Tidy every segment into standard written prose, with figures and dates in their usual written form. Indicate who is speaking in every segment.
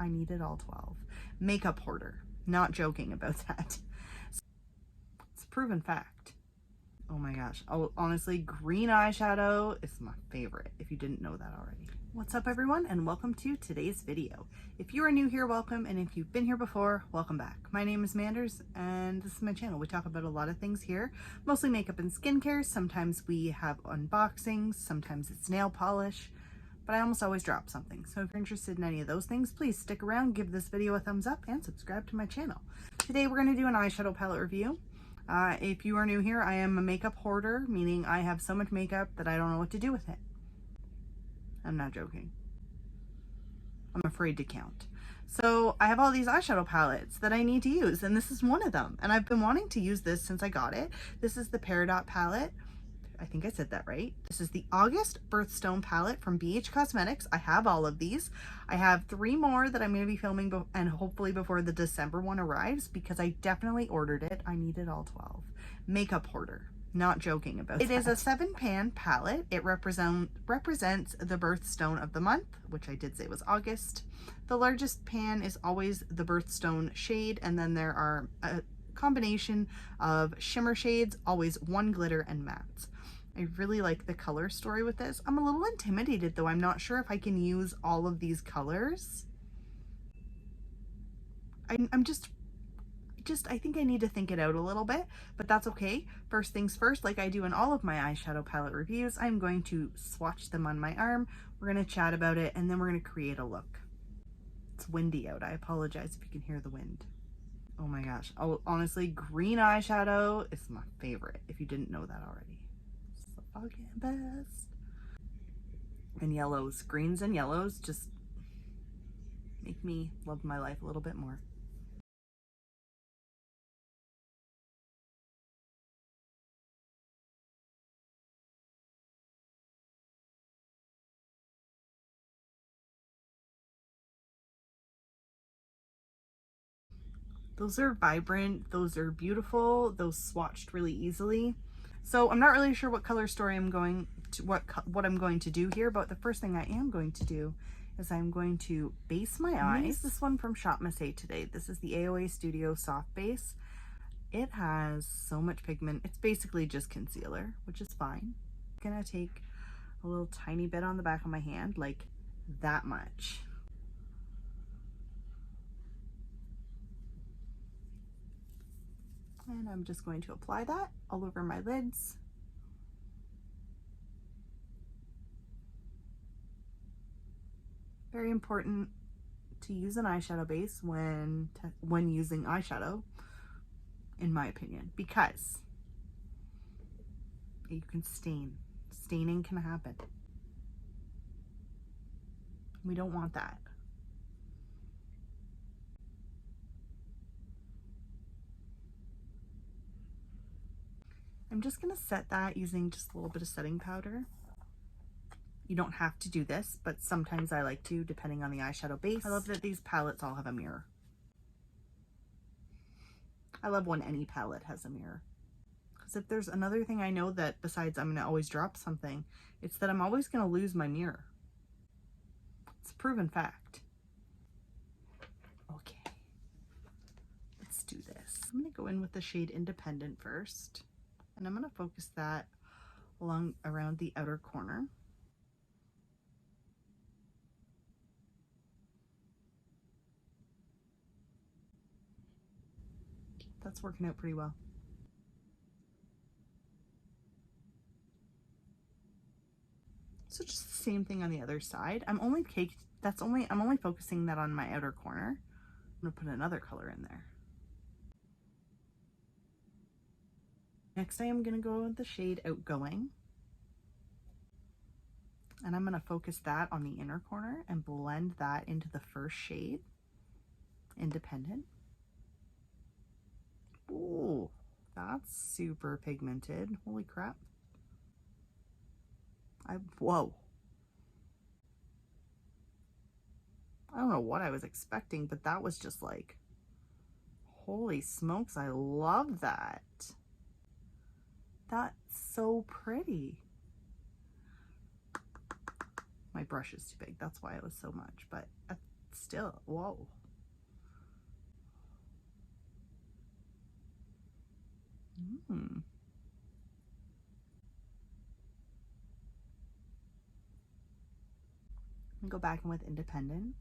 Speaker 1: I needed all 12. Makeup hoarder. Not joking about that. It's a proven fact. Oh my gosh. Oh, honestly, green eyeshadow is my favorite, if you didn't know that already. What's up, everyone, and welcome to today's video. If you are new here, welcome, and if you've been here before, welcome back. My name is Manders, and this is my channel. We talk about a lot of things here, mostly makeup and skincare. Sometimes we have unboxings, sometimes it's nail polish, but I almost always drop something. So if you're interested in any of those things, please stick around, give this video a thumbs up, and subscribe to my channel. Today we're going to do an eyeshadow palette review. If you are new here, I am a makeup hoarder, meaning I have so much makeup that I don't know what to do with it. I'm not joking. I'm afraid to count. So I have all these eyeshadow palettes that I need to use, and this is one of them. And I've been wanting to use this since I got it. This is the Peridot palette. I think I said that right. This is the August Birthstone Palette from BH Cosmetics. I have all of these. I have 3 more that I'm going to be filming and hopefully before the December one arrives, because I definitely ordered it. I needed all 12. Makeup hoarder. Not joking about that. It is a 7-pan palette. It represents the birthstone of the month, which I did say was August. The largest pan is always the birthstone shade, and then there are a combination of shimmer shades, always 1 glitter and mattes. I really like the color story with this. I'm a little intimidated though. I'm not sure if I can use all of these colors. I think I need to think it out a little bit, but that's okay. First things first, like I do in all of my eyeshadow palette reviews, I'm going to swatch them on my arm. We're going to chat about it, and then we're going to create a look. It's windy out. I apologize if you can hear the wind. Oh my gosh. Oh, honestly, green eyeshadow is my favorite, if you didn't know that already. It's the fucking best. And yellows. Greens and yellows just make me love my life a little bit more. Those are vibrant, those are beautiful, those swatched really easily. So I'm not really sure what color story I'm going to, what I'm going to do here, but the first thing I am going to do is I'm going to base my eyes. Use this one from Shop Missy today. This is the AOA Studio Soft Base. It has so much pigment. It's basically just concealer, which is fine. I'm gonna take a little tiny bit on the back of my hand, like that much. And I'm just going to apply that all over my lids. Very important to use an eyeshadow base when using eyeshadow, in my opinion, because you can stain. Staining can happen. We don't want that. I'm just going to set that using just a little bit of setting powder. You don't have to do this, but sometimes I like to, depending on the eyeshadow base. I love that these palettes all have a mirror. I love when any palette has a mirror. Because if there's another thing I know that besides I'm going to always drop something, it's that I'm always going to lose my mirror. It's a proven fact. Okay. Let's do this. I'm going to go in with the shade Independent first. And I'm going to focus that around the outer corner. That's working out pretty well. So just the same thing on the other side. I'm only focusing that on my outer corner. I'm going to put another color in there. Next, I am going to go with the shade Outgoing. And I'm going to focus that on the inner corner and blend that into the first shade, Independent. Ooh, that's super pigmented. Holy crap. Whoa. I don't know what I was expecting, but that was just like, holy smokes, I love that. That's so pretty. My brush is too big, that's why it was so much, but still, whoa. Go back in with Independent.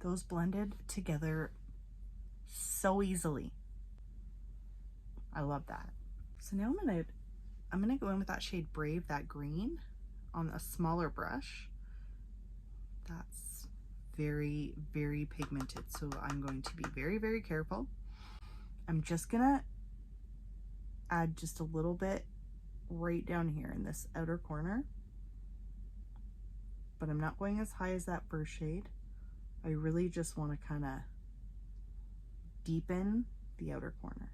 Speaker 1: Those blended together so easily. I love that. So now I'm gonna go in with that shade Brave, that green, on a smaller brush. That's very, very pigmented, so I'm going to be very, very careful. I'm just gonna add just a little bit right down here in this outer corner, but I'm not going as high as that first shade. I really just want to kind of deepen the outer corner.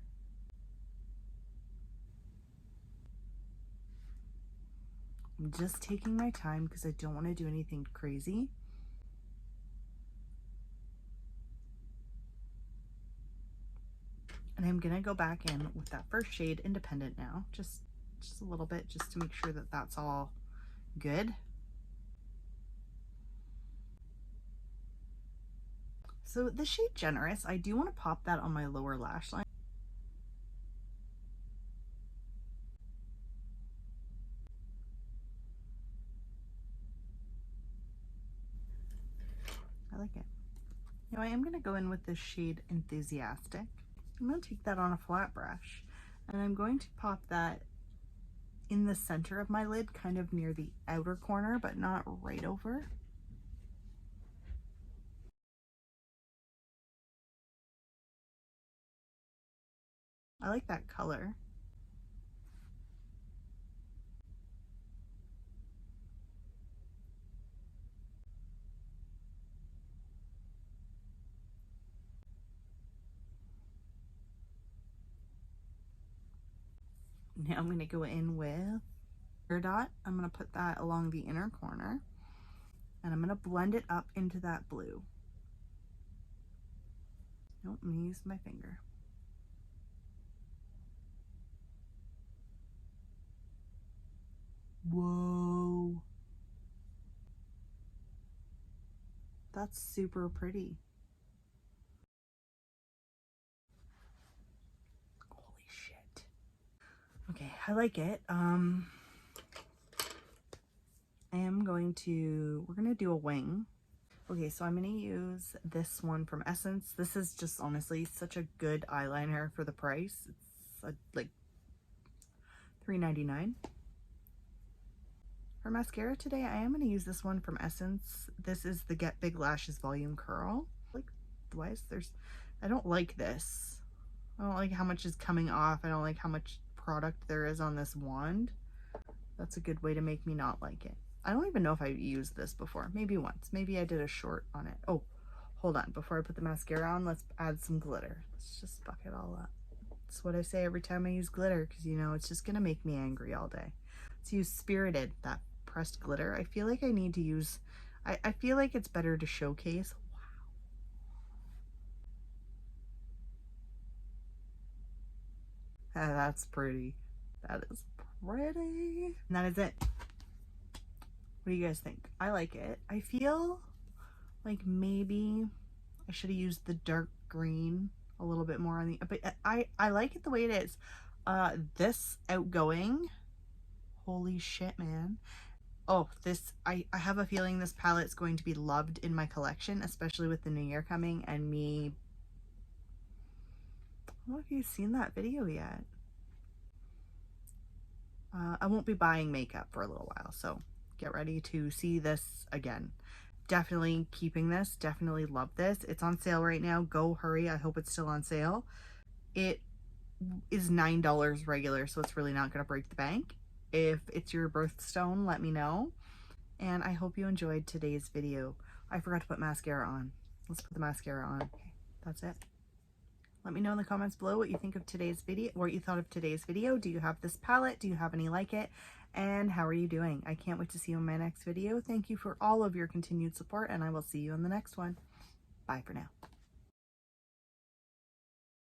Speaker 1: I'm just taking my time because I don't want to do anything crazy. And I'm gonna go back in with that first shade, Independent, now, just a little bit, just to make sure that that's all good. So the shade Generous, I do want to pop that on my lower lash line. I like it. Now I am going to go in with this shade Enthusiastic. I'm going to take that on a flat brush, and I'm going to pop that in the center of my lid, kind of near the outer corner, but not right over. I like that color. Now I'm going to go in with Peridot. I'm going to put that along the inner corner, and I'm going to blend it up into that blue. Nope, I'm going to use my finger. Whoa. That's super pretty. Holy shit. Okay, I like it. We're gonna do a wing. Okay, so I'm gonna use this one from Essence. This is just honestly such a good eyeliner for the price. It's like $3.99. For mascara today, I am gonna use this one from Essence. This is the Get Big Lashes Volume Curl. Like, why is I don't like this. I don't like how much is coming off. I don't like how much product there is on this wand. That's a good way to make me not like it. I don't even know if I've used this before. Maybe once. Maybe I did a short on it. Oh, hold on. Before I put the mascara on, let's add some glitter. Let's just fuck it all up. That's what I say every time I use glitter, because you know it's just gonna make me angry all day. Let's use Spirited, that pressed glitter. I feel like I need to use, I feel like it's better to showcase. Wow. That's pretty. That is pretty. And that is it. What do you guys think? I like it. I feel like maybe I should have used the dark green a little bit more on the, but I like it the way it is. This Outgoing, holy shit, man. Oh, this, I have a feeling this palette's going to be loved in my collection, especially with the new year coming and me. I don't know if you've seen that video yet. I won't be buying makeup for a little while, so get ready to see this again. Definitely keeping this, definitely love this. It's on sale right now. Go hurry. I hope it's still on sale. It is $9 regular, so it's really not going to break the bank. If it's your birthstone, let me know. And I hope you enjoyed today's video. I forgot to put mascara on. Let's put the mascara on. Okay, that's it. Let me know in the comments below what you think of today's video, what you thought of today's video. Do you have this palette? Do you have any like it? And how are you doing? I can't wait to see you in my next video. Thank you for all of your continued support, and I will see you in the next one. Bye for now.